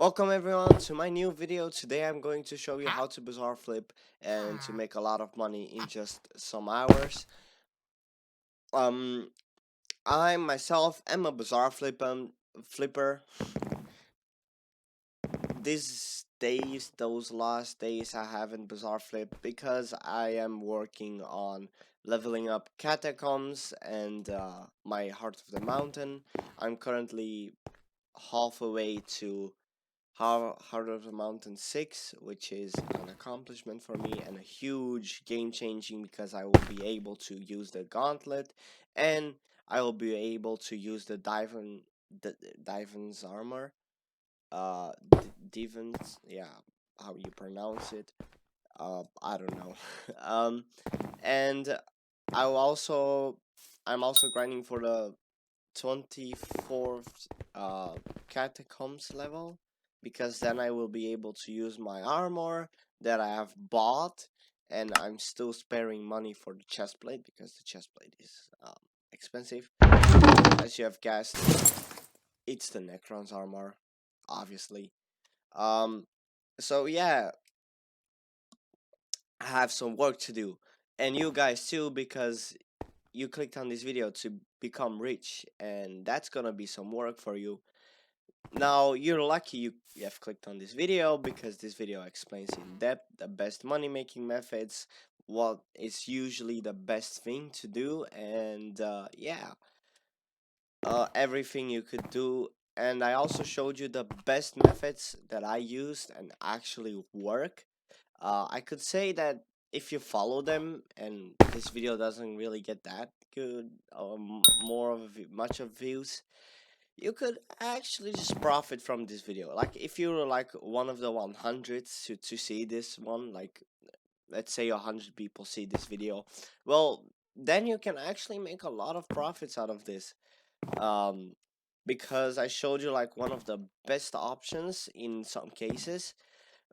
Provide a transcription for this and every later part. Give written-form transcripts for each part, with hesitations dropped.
Welcome everyone to my new video. Today I'm going to show you how to bizarre flip and to make a lot of money in just some hours. Um, I myself am a bizarre flipper. Those last days I haven't bizarre flip because I am working on leveling up catacombs and my heart of the mountain. I'm currently halfway to Heart of the Mountain 6, which is an accomplishment for me and a huge game changing because I will be able to use the gauntlet and I will be able to use the Diven's armor. Diven's, yeah, how you pronounce it. I don't know. um, and I will also, I'm also grinding for the 24th catacombs level because then I will be able to use my armor that I have bought, and I'm still sparing money for the chestplate because the chestplate is expensive. As you have guessed, it's the Necron's armor, obviously. Um, so yeah, I have some work to do, and you guys too, because you clicked on this video to become rich, and that's gonna be some work for you. Now, you're lucky you have clicked on this video because this video explains in depth the best money making methods, what is usually the best thing to do, and everything you could do. And I also showed you the best methods that I used and actually work. I could say that if you follow them, and this video doesn't really get that good, more of much of views, you could actually just profit from this video. Like if you're like one of the 100s to see this one, like let's say 100 people see this video, well, then you can actually make a lot of profits out of this. um because I showed you like one of the best options in some cases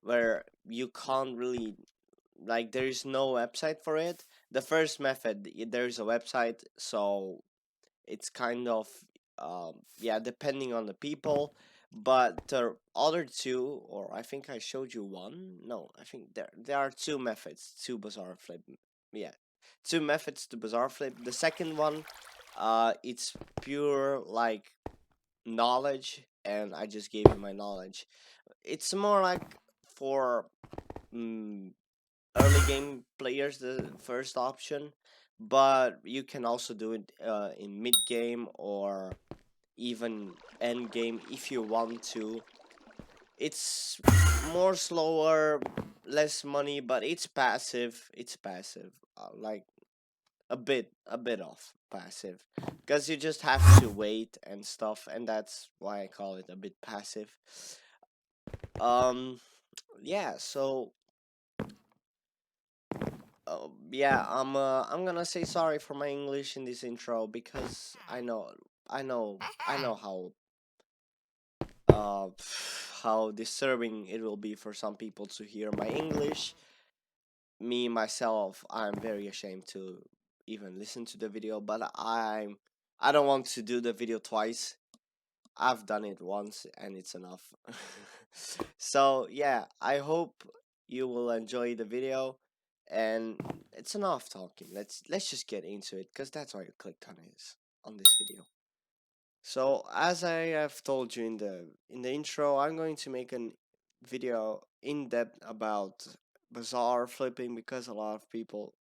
where you can't really, like, there is no website for it. The first method, there is a website, so it's kind of yeah, depending on the people. But the other two, or I think I showed you one. No, I think there are two methods to bizarre flip. Yeah, two methods to bizarre flip. The second one, it's pure like knowledge, and I just gave you my knowledge. It's more like for mm early game players, the first option, but you can also do it in mid game or even end game if you want to. It's more slower, less money, but it's passive. It's passive, like a bit of passive, because you just have to wait and stuff, and that's why I call it a bit passive. Um, yeah. So yeah, I'm gonna say sorry for my English in this intro because I know uh how disturbing it will be for some people to hear my English. Me myself, I'm very ashamed to even listen to the video, but I don't want to do the video twice. I've done it once and it's enough. So yeah, I hope you will enjoy the video, and it's enough talking. Let's just get into it because that's why you clicked on this video. So as I have told you in the intro, I'm going to make a video in depth about bizarre flipping because a lot of people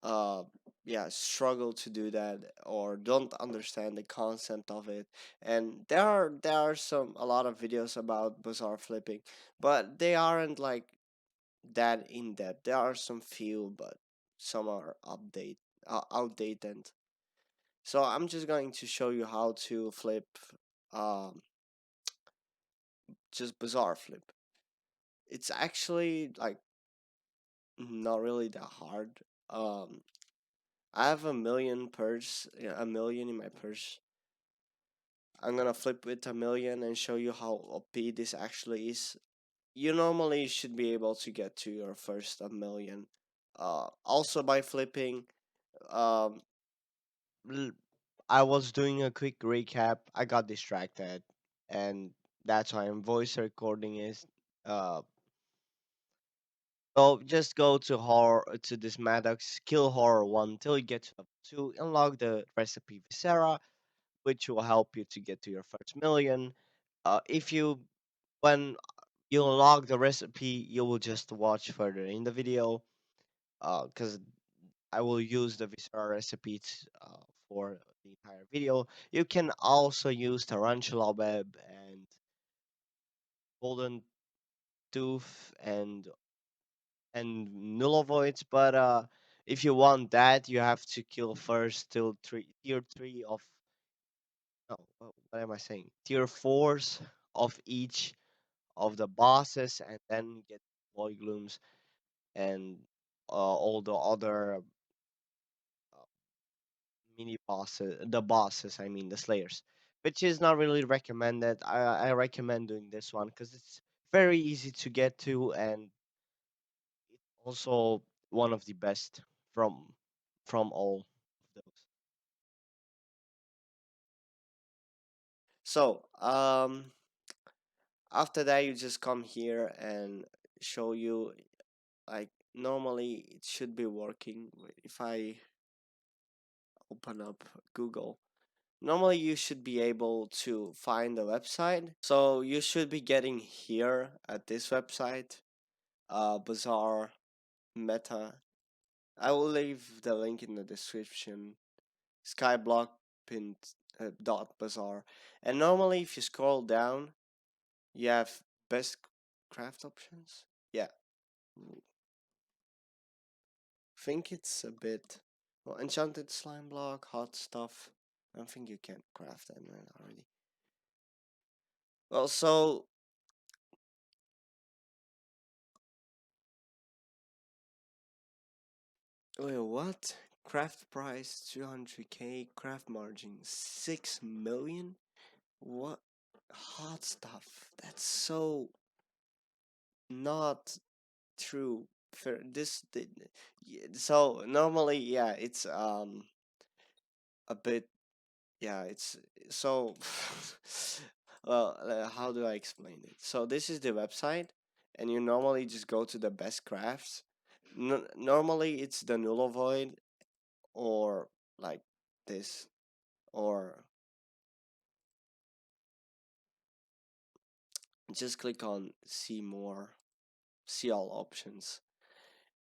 uh yeah, struggle to do that or don't understand the concept of it. And there are a lot of videos about bizarre flipping, but they aren't like that in depth. There are some few, but some are outdated. So I'm just going to show you how to flip, um just bizarre flip. It's actually like not really that hard. I have a million in my purse. I'm gonna flip with a million and show you how OP this actually is. You normally should be able to get to your first a million. Also by flipping. Um, l- I was doing a quick recap. I got distracted, and That's why voice recording is. Uh, so just go to horror to this Maddox kill horror one till you get to level 2. Unlock the recipe Viscera, which will help you to get to your first million. If you when you unlock the recipe, you will just watch further in the video. Because I will use the Viscera recipes for the entire video. You can also use Tarantula Web and Golden Tooth and Nullovoids, but if you want that, you have to kill first till tier three of no, what am I saying? Tier fours of each of the bosses, and then get void glooms and all the other mini bosses, the bosses, I mean the slayers, which is not really recommended. I recommend doing this one because it's very easy to get to, and also one of the best from all of those. So, after that, you just come here and show you like normally it should be working. If I open up Google, normally you should be able to find the website. So you should be getting here at this website, Bazaar Meta. I will leave the link in the description. Skyblock pin dot bazaar. And normally, if you scroll down, you have best craft options. Yeah, think it's a bit well, enchanted slime block, hot stuff. I don't think you can craft that already. Well, so wait, what? Craft price 200k, craft margin 6 million? What? Hot stuff. That's so not true. For this, so normally, yeah, it's a bit, yeah, it's so. Well, how do I explain it? So this is the website, and you normally just go to the best crafts. Normally, it's the Nullovoid or like this, or just click on see more, see all options.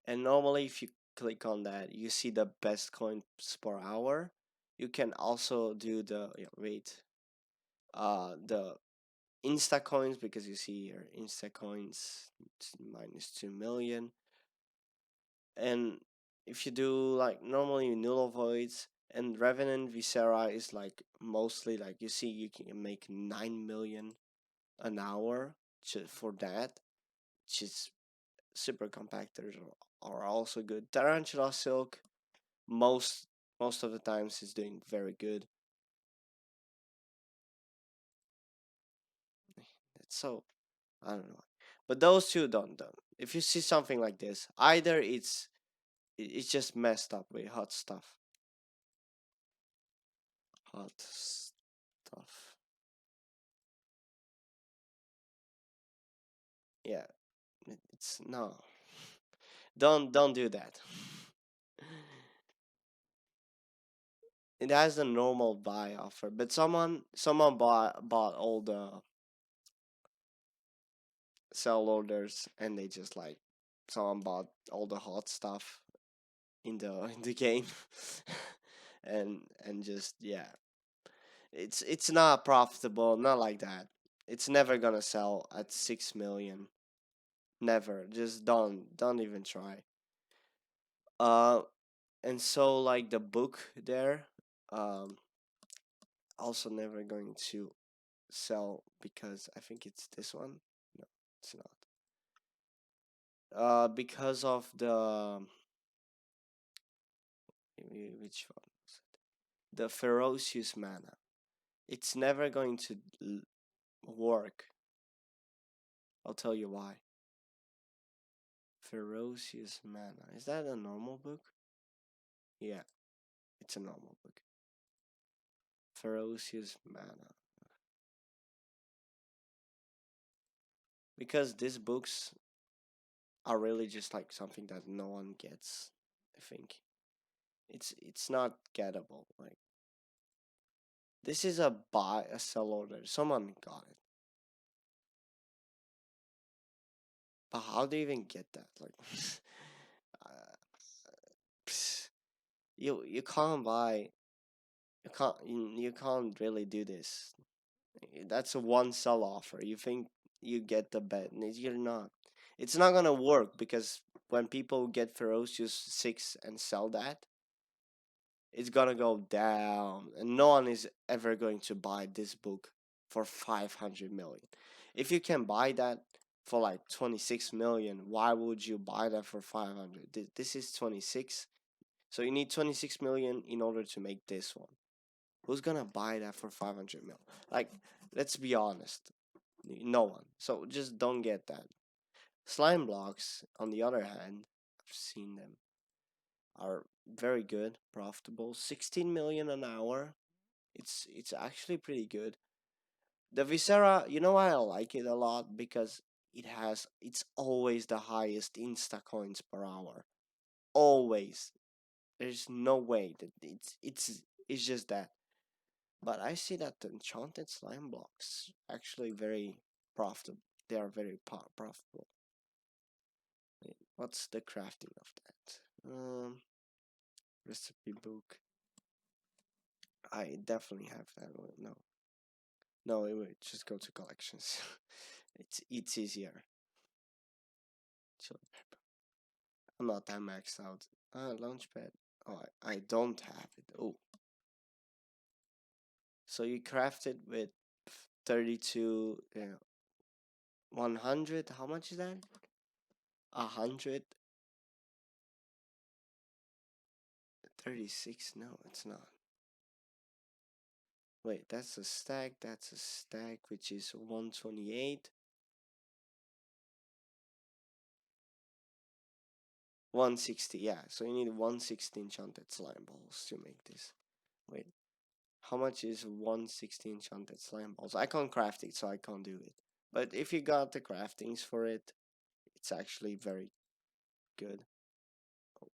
And normally, if you click on that, you see the best coins per hour. You can also do the yeah, wait, the Insta coins because you see here Insta coins minus 2 million. And if you do like normally null voids and Revenant Viscera is like mostly like you see you can make 9 million an hour for that, which is super compactors are also good. Tarantula Silk most most of the times is doing very good. That's so I don't know. But those two don't. If you see something like this, either it's just messed up with hot stuff. Hot stuff. Yeah, it's no. Don't do that. It has a normal buy offer, but someone bought all the sell orders and they just like someone bought all the hot stuff in the game and just yeah it's not profitable, not like that. It's never gonna sell at 6 million. Never. Just don't even try. uh and so like the book there um also never going to sell because I think it's this one. No, it's not. Because of the which one was it? The ferocious mana. It's never going to work. I'll tell you why. Ferocious mana. Is that a normal book? Yeah, it's a normal book. Ferocious mana. because these books are really just like something that no one gets. I think it's not gettable. Like this is a buy a sell order. Someone got it, but how do you even get that? Like, uh, you can't buy. You can't really do this. That's a one sell offer. You think you get the bet, and you're not. It's not gonna work because when people get ferocious six and sell that, it's gonna go down, and no one is ever going to buy this book for 500 million. If you can buy that for like 26 million, why would you buy that for 500? This is 26, so you need 26 million in order to make this one. Who's gonna buy that for 500 mil? Like, let's be honest, no one. So just don't get that. Slime blocks, on the other hand, I've seen them, are very good, profitable. 16 million an hour. It's actually pretty good. The Viscera, you know why I like it a lot? Because it's always the highest insta coins per hour. Always. There's no way that it's just that. But I see that the enchanted slime blocks actually very profitable. They are very profitable. What's the crafting of that? Recipe book. I definitely have that one. No, no, it would just go to collections. It's easier. Chili pepper. I'm not that maxed out. Launchpad. Oh, I don't have it. Oh, so you craft it with 32. 100. How much is that? 136. No, it's not. Wait, that's a stack. That's a stack, which is 128. 160. Yeah, so you need 160 enchanted slime balls to make this. Wait, how much is 160 enchanted slime balls? I can't craft it, so I can't do it. But if you got the craftings for it, it's actually very good. Oh,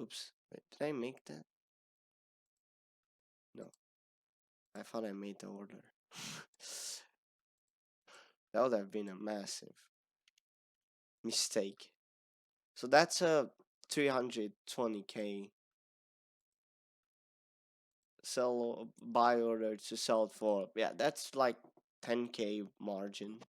oops. Wait, did I make that? No. I thought I made the order. That would have been a massive mistake. So that's a 320k sell buy order to sell it for. Yeah, that's like 10k margin.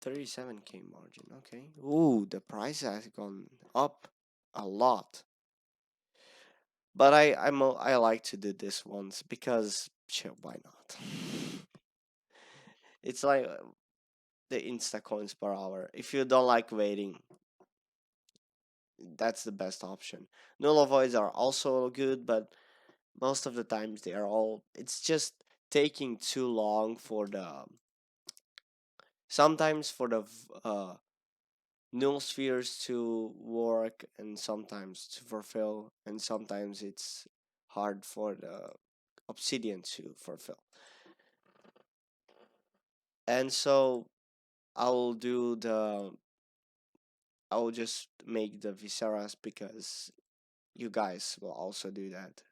37k margin. Okay. Ooh, the price has gone up a lot. But I like to do this once because sure, why not? It's like the insta coins per hour. If you don't like waiting, that's the best option. Null voids are also good, but most of the times they are all. It's just taking too long for the. Sometimes for the null spheres to work, and sometimes to fulfill, and sometimes it's hard for the obsidian to fulfill. And so I'll do the I'll just make the Viseras because you guys will also do that.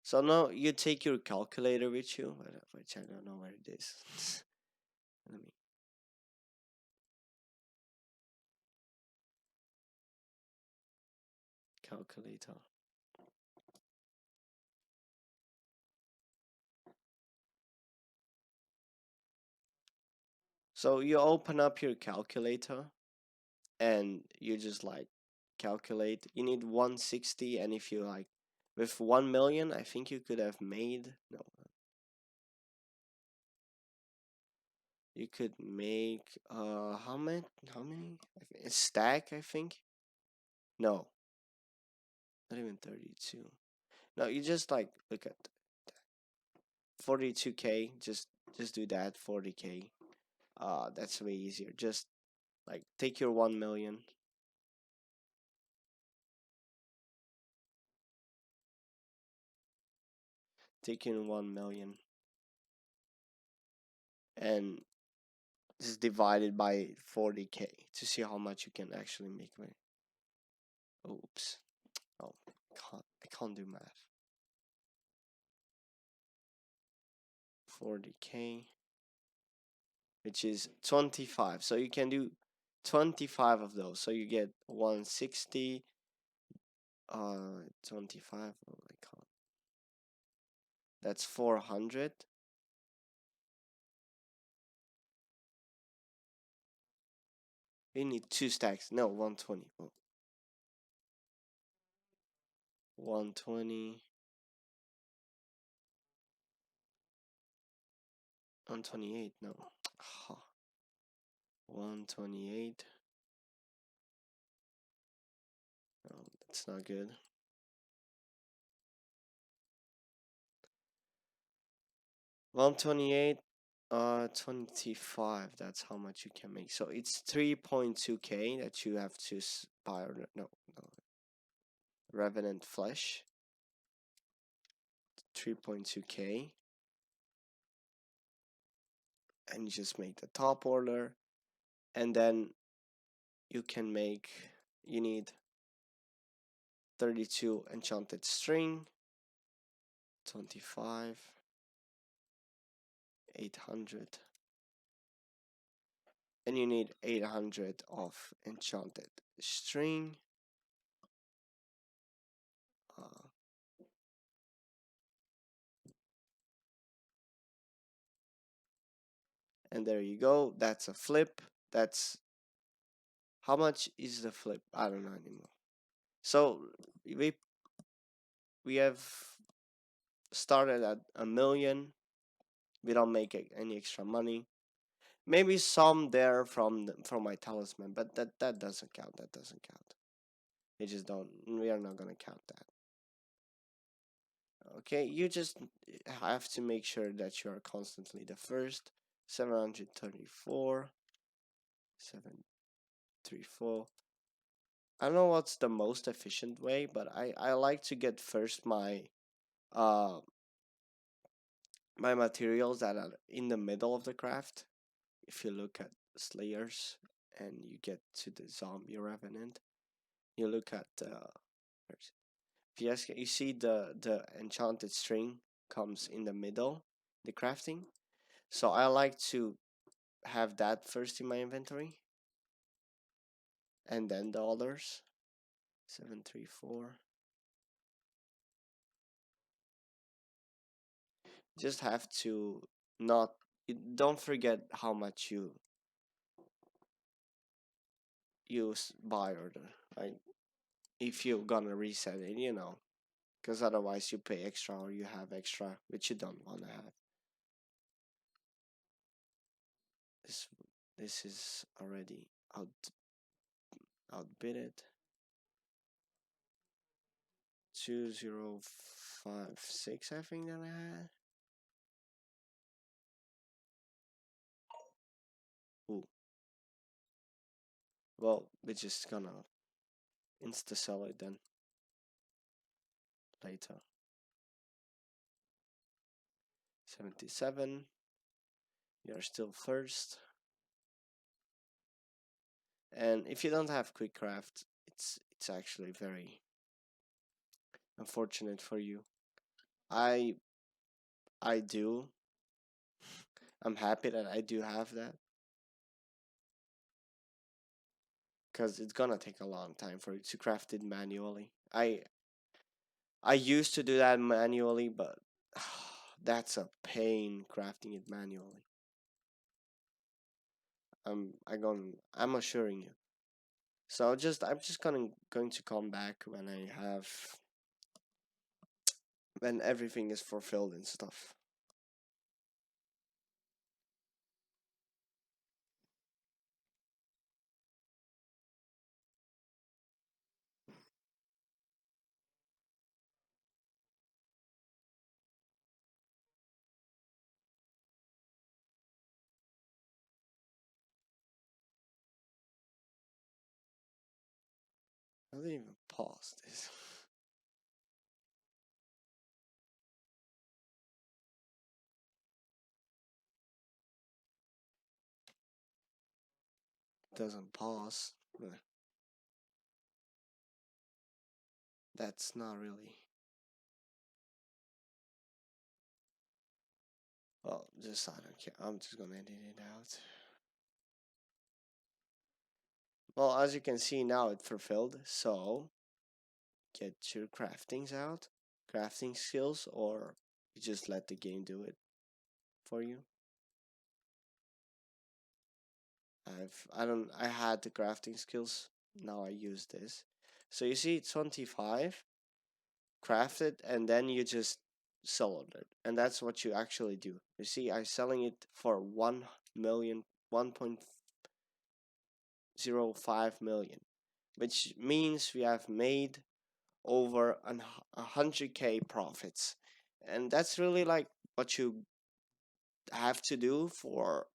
So now you take your calculator with you, which I don't know where it is. Let me calculator. So you open up your calculator and you just like calculate. You need 160, and if you like with 1 million, I think you could have made no. You could make how many? A stack, I think. No, not even 32. No, you just like look at 42k. Just do that 40k. That's way easier. Just like take your 1 million, take in 1 million, and just divide it by 40k to see how much you can actually make. Oops. Oh, I can't do math. 40k, which is 25. So you can do 25 of those. So you get 160. 25. Oh, I can't. That's 400. We need 2 stacks. No, 120. Oh, 120. 128. No. 128. Oh, that's not good. 128. 25. That's how much you can make. So it's 3.2k that you have to buy. No, no. Revenant flesh. 3.2k. And you just make the top order. And then you can make. You need 32 enchanted string. 25. 800. And you need 800 of enchanted string. Uh, and there you go. That's a flip. That's how much is the flip? I don't know anymore. So we have started at 1 million. We don't make any extra money. Maybe some there from my talisman, but that doesn't count. That doesn't count. We just don't. We are not gonna count that. Okay, you just have to make sure that you are constantly the first. 734. 734. I don't know what's the most efficient way, but I like to get first uh my materials that are in the middle of the craft. If you look at Slayers and you get to the zombie revenant, you look at you see the enchanted string comes in the middle, the crafting. So I like to have that first in my inventory, and then the others. 734. Just have to not. Don't forget how much you buy order. Like if you're gonna reset it, because otherwise you pay extra or you have extra, which you don't wanna have. This this is already outbidded. 2056, I think that I had. Ooh. Well, we're just gonna insta sell it then later. 77. You're still first. And if you don't have quick craft, it's actually very unfortunate for you. I I do. I'm happy that I do have that because it's gonna take a long time for you to craft it manually. I used to do that manually, but that's a pain crafting it manually. I'm assuring you. So I'm just going to come back when I have when everything is fulfilled and stuff. I didn't even pause this. doesn't pause. That's not really. Well, just I don't care. I'm just gonna edit it out. Well, as you can see now, it fulfilled. So get your craftings out, crafting skills, or you just let the game do it for you. I had the crafting skills. Now I use this. So you see 25 crafted, and then you just sell it. And that's what you actually do. You see, I'm selling it for 1 million, 1.05 million, which means we have made over 100K profits. And that's really like what you have to do for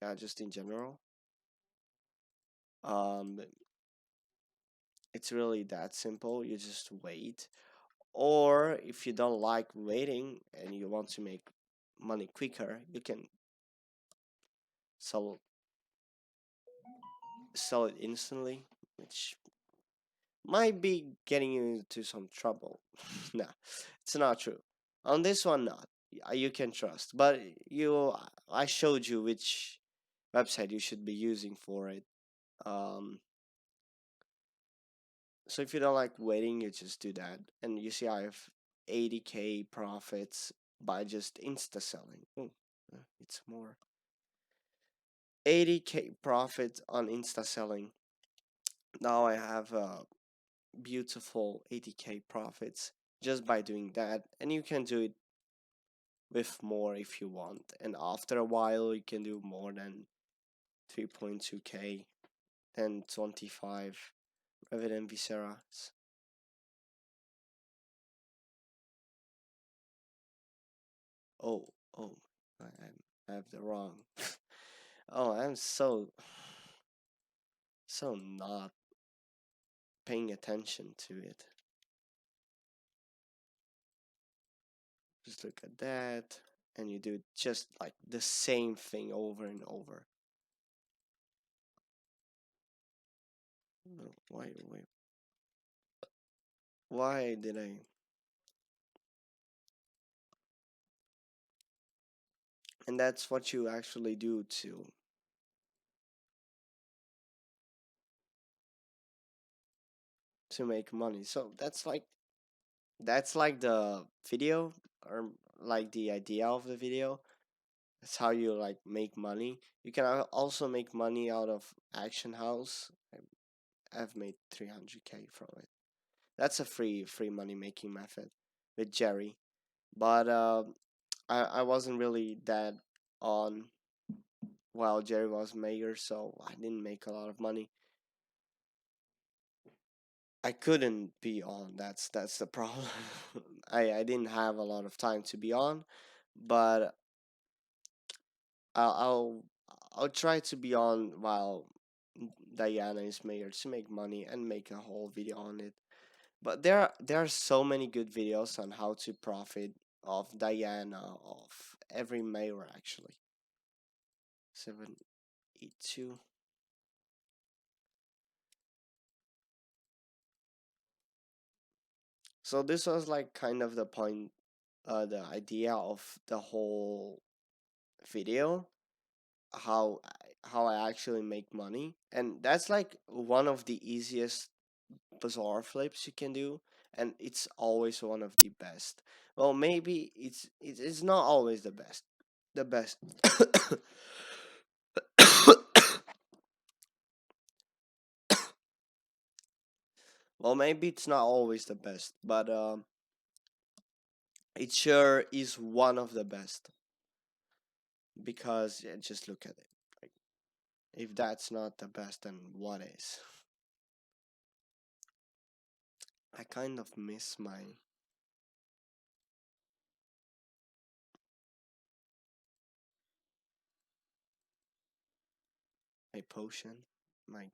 yeah, just in general. Um, it's really that simple. You just wait. Or if you don't like waiting and you want to make money quicker, you can sell sell it instantly, which might be getting you into some trouble. No, it's not true. On this one, not. You can trust. But I showed you which website you should be using for it. Um, so if you don't like waiting, you just do that. And you see, I have 80K profits by just insta selling. Oh, it's more. 80K profit on insta selling. Now I have beautiful 80K profits just by doing that, and you can do it with more if you want. And after a while, you can do more than 3.2K, then 25 Revenant Viseras. Oh, oh, I have the wrong. Oh, I'm so not paying attention to it. Just look at that, and you do just like the same thing over and over. No, why did I? And that's what you actually do to make money. So that's like the video, or like the idea of the video. That's how you like make money. You can also make money out of Action House. I've made 300K from it. That's a free money making method with Jerry. But I wasn't really that on while Jerry was mayor, so I didn't make a lot of money. I couldn't be on. That's the problem. I didn't have a lot of time to be on, but I'll I'll, I'll try to be on while Diana is mayor to make money and make a whole video on it. But there are so many good videos on how to profit of Diana, of every mayor actually. 782. So this was like kind of the point, the idea of the whole video, how how I actually make money, and that's like one of the easiest bizarre flips you can do, and it's always one of the best. Well, maybe it's not always the best. The best. Well, maybe it's not always the best, but it sure is one of the best because yeah, just look at it. Like, if that's not the best, then what is? I kind of miss my potion, my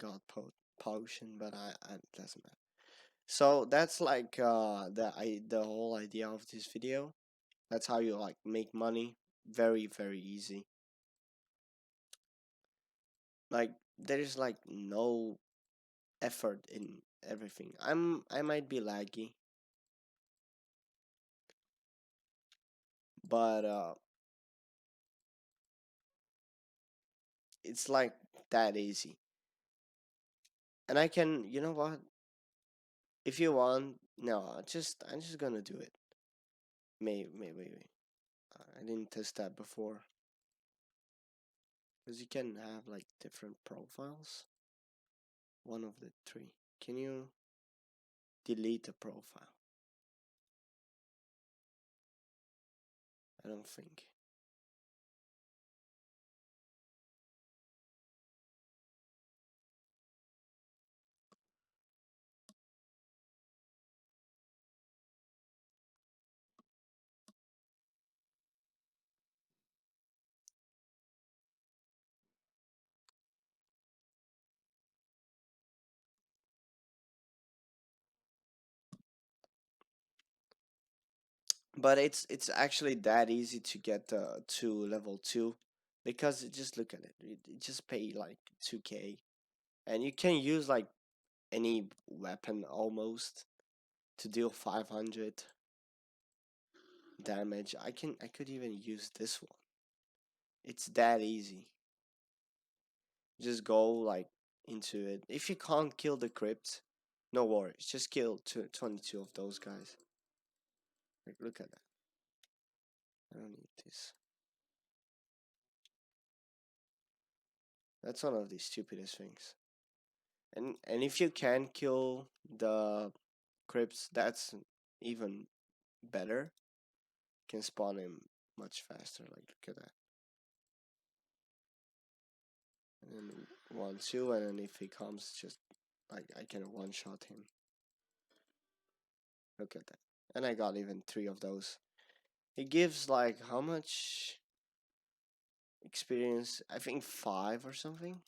potion, but I it doesn't matter. So that's like the whole idea of this video. That's how you like make money. Very easy. Like there's like no effort in everything. I might be laggy, but it's like that easy. And I can, you know what? If you want, no, I'm just gonna do it. Wait. I didn't test that before. Because you can have like different profiles. One of the three. Can you delete a profile? I don't think. But it's actually that easy to get to level 2 because just look at it. You just pay like 2k and you can use like any weapon almost to deal 500 damage. I could even use this one. It's that easy. Just go like into it. If you can't kill the crypt, no worries. Just kill 22 of those guys. Like look at that. I don't need this. That's one of the stupidest things. And if you can kill the crypts, that's even better. You can spawn him much faster. Like look at that. And then 1, 2, and then if he comes, just like I can one shot him. Look at that. And I got even 3 of those. It gives like how much experience? I think 5 or something.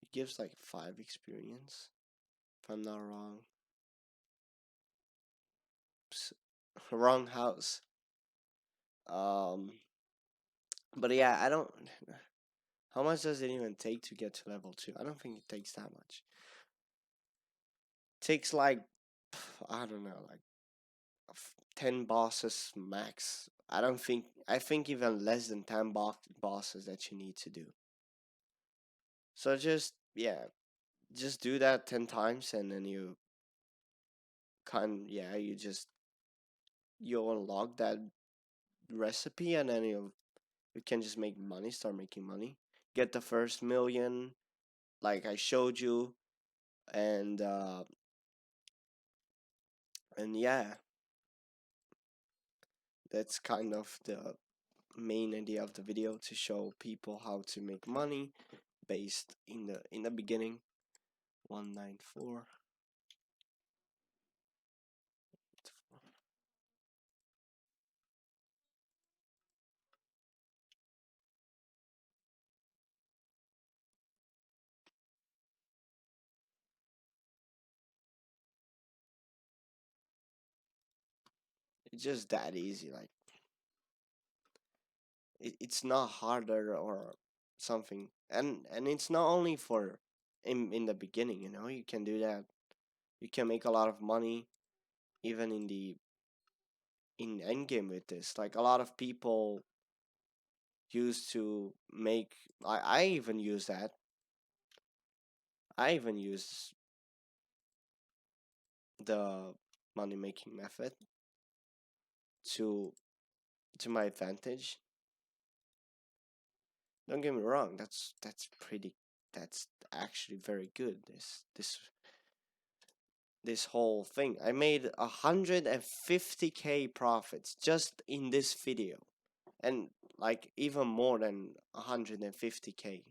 It gives like 5 experience, if I'm not wrong. Oops. Wrong house. Um, but yeah, I don't. How much does it even take to get to level 2? I don't think it takes that much. It takes like I don't know, like 10 bosses max. I don't think. I think even less than 10 bosses that you need to do. So just yeah, just do that 10 times and then you you just you unlock that recipe and then you can just make money, start making money, get the first million like I showed you, and yeah, that's kind of the main idea of the video, to show people how to make money based in the beginning. 194. It's just that easy. Like it's not harder or something, and it's not only for in the beginning. You know, you can do that. You can make a lot of money even in endgame with this. Like a lot of people used to make. I even use that. I even use the money making method to my advantage. Don't get me wrong. That's actually very good. This whole thing. I made 150k profits just in this video, and like even more than 150k.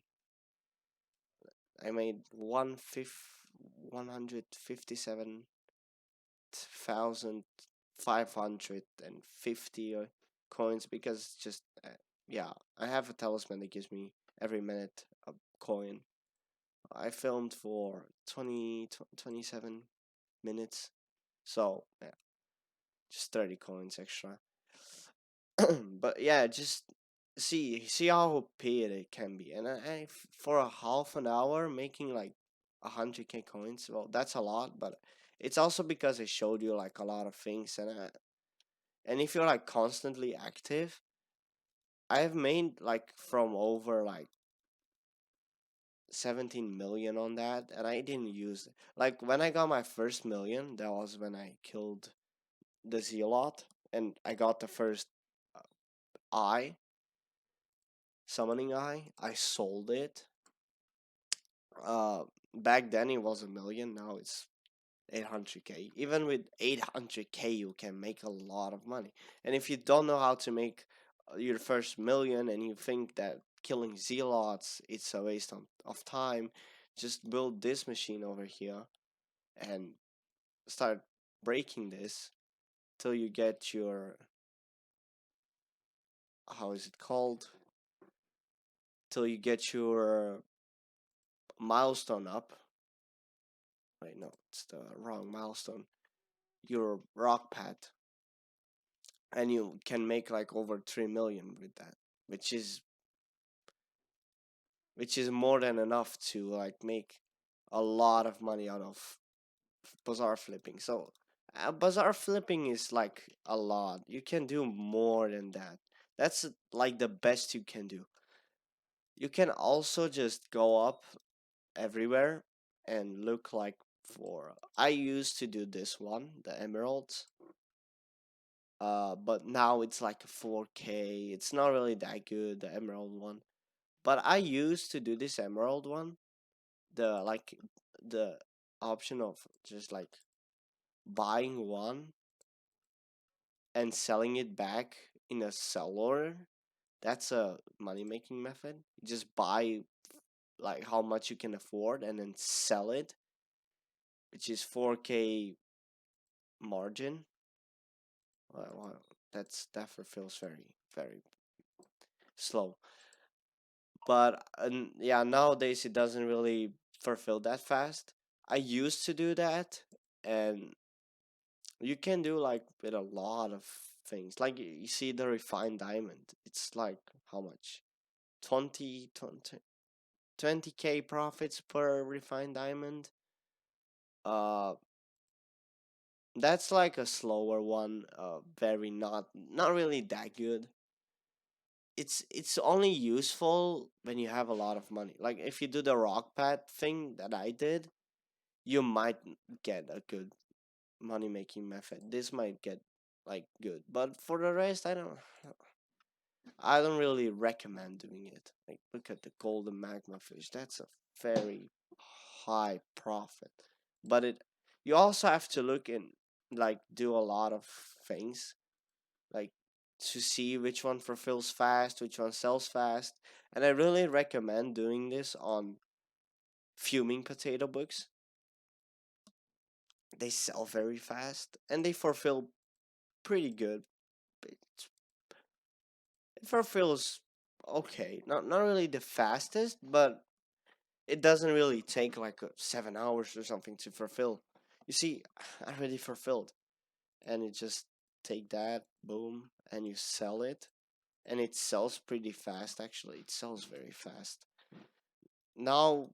I made 157,550 coins because just yeah, I have a talisman that gives me every minute a coin. I filmed for 27 minutes, so yeah, just 30 coins extra. But yeah, just see how paid it can be. And for a half an hour making like 100K coins, well, that's a lot, but it's also because it showed you like a lot of things. And if you're like constantly active, I've made like from over like 17 million on that, and I didn't use it. Like when I got my first million, that was when I killed the Zealot, and I got the first uh, eye, summoning eye. I sold it. Uh, Back then it was a million. Now it's 800K. Even with 800K, you can make a lot of money. And if you don't know how to make your first million, and you think that killing zealots it's a waste of time, just build this machine over here and start breaking this till you get your, how is it called? Till you get your milestone up. Wait, no, it's the wrong milestone. Your rock pad, and you can make like over 3 million with that, which is which is more than enough to like make a lot of money out of bazaar flipping. So bazaar flipping is like a lot. You can do more than that. That's like the best you can do. You can also just go up everywhere and look like for, I used to do this one, the emeralds. But now it's like a 4K. It's not really that good, the emerald one. But I used to do this emerald one, the like the option of just like buying one and selling it back in a sell order. That's a money making method. You just buy like how much you can afford and then sell it, which is 4K margin. Well, that feels very slow. But yeah, nowadays it doesn't really fulfill that fast. I used to do that, and you can do like with a lot of things. Like you see the refined diamond, it's like how much? 20K profits per refined diamond. Uh, that's like a slower one. Very not really that good. It's only useful when you have a lot of money. Like if you do the rock pad thing that I did, you might get a good money making method. This might get like good, but for the rest, I don't really recommend doing it. Like look at the golden magma fish. That's a very high profit, but it you also have to look and like do a lot of things, like to see which one fulfills fast, which one sells fast, and I really recommend doing this on fuming potato books. They sell very fast and they fulfill pretty good. It fulfills okay, not really the fastest, but it doesn't really take like 7 hours or something to fulfill. You see, I already fulfilled, and you just take that, boom, and you sell it, and it sells pretty fast. Actually, it sells very fast. Now,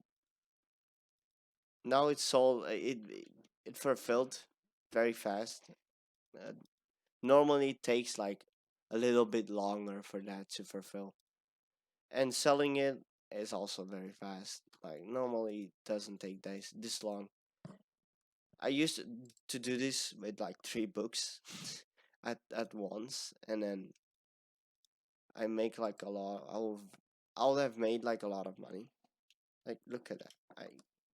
now it's sold. It fulfilled very fast. Uh, Normally, it takes like a little bit longer for that to fulfill, and selling it is also very fast. Like normally, it doesn't take this long. I used to do this with like 3 books at once, and then I make like a lot. I'll have made like a lot of money. Like look at that. I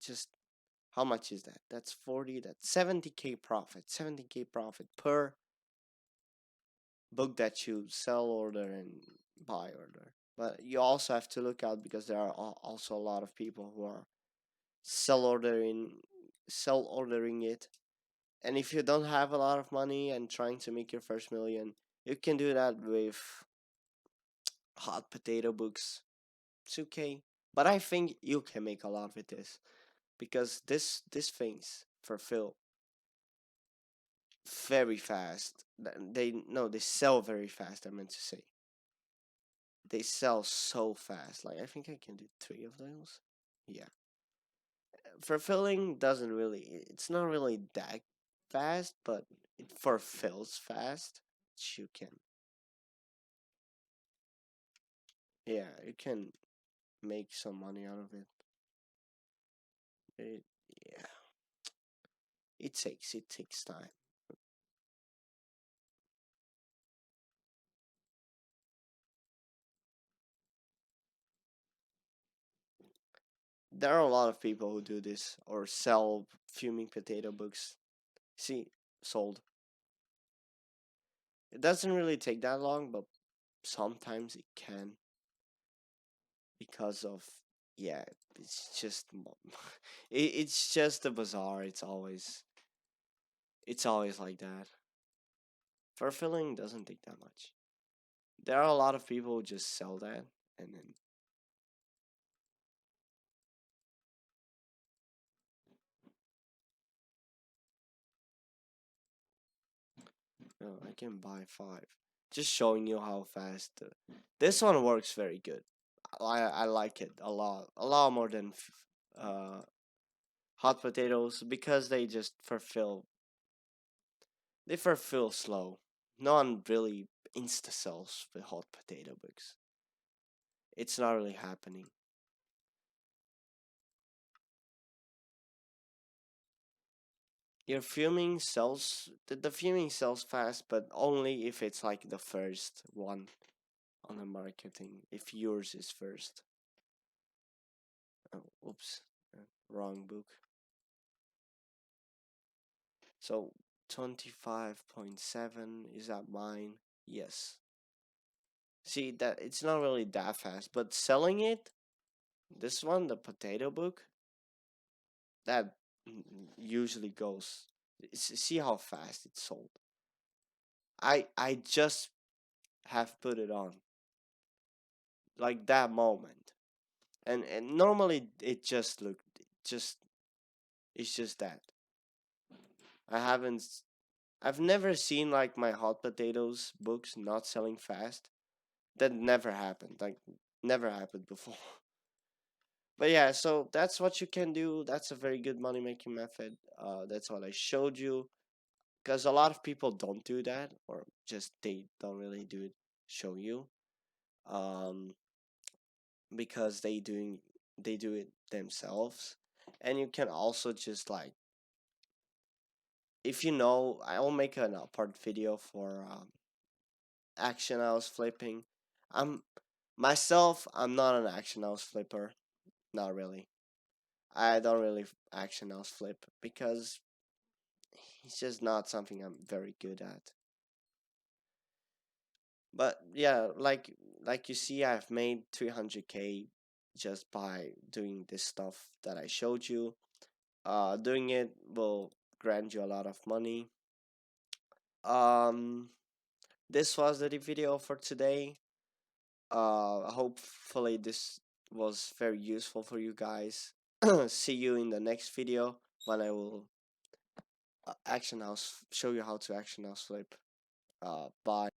just how much is that? That's 40. That's 70K profit. 70K profit per book that you sell order and buy order. But you also have to look out because there are also a lot of people who are sell ordering sell ordering it. And if you don't have a lot of money and trying to make your first million, you can do that with hot potato books. It's okay. But I think you can make a lot with this because this things fulfill very fast. They no, they sell very fast. I meant to say they sell so fast. Like I think I can do three of those. Yeah, fulfilling doesn't really. It's not really that fast, but it fulfills fast. You can, yeah, you can make some money out of it. It yeah, it takes time. There are a lot of people who do this or sell fuming potato books. See, sold. It doesn't really take that long, but sometimes it can because of yeah. It's just it's just a bazaar. It's always like that. Fulfilling doesn't take that much. There are a lot of people who just sell that and then oh, I can buy five. Just showing you how fast this one works very good. I like it a lot more than hot potatoes because they fulfill slow. No one really insta sells with hot potato books. It's not really happening. Your fuming sells the fuming sells fast, but only if it's like the first one on the marketing. If yours is first. Oh, oops, wrong book. So 25.7 is that mine? Yes. See that it's not really that fast, but selling it, this one, the potato book, that usually goes. See how fast it's sold. I just have put it on like that moment, and normally it just looked just it's just that I haven't. I've never seen like my hot potatoes books not selling fast. That never happened. Like never happened before. But yeah, so that's what you can do. That's a very good money making method. That's what I showed you. Because a lot of people don't do that, or just they don't really do it. Show you, um, because they do it themselves, and you can also just like if you know, I will make an apart video for action house flipping. I'm myself. I'm not an action house flipper. Not really. I don't really action house flip because it's just not something I'm very good at. But yeah, like you see, I've made 300K just by doing this stuff that I showed you. Doing it will grant you a lot of money. Um, this was the video for today. Hopefully this was very useful for you guys. See you in the next video when I will action house show you how to action house flip. Bye.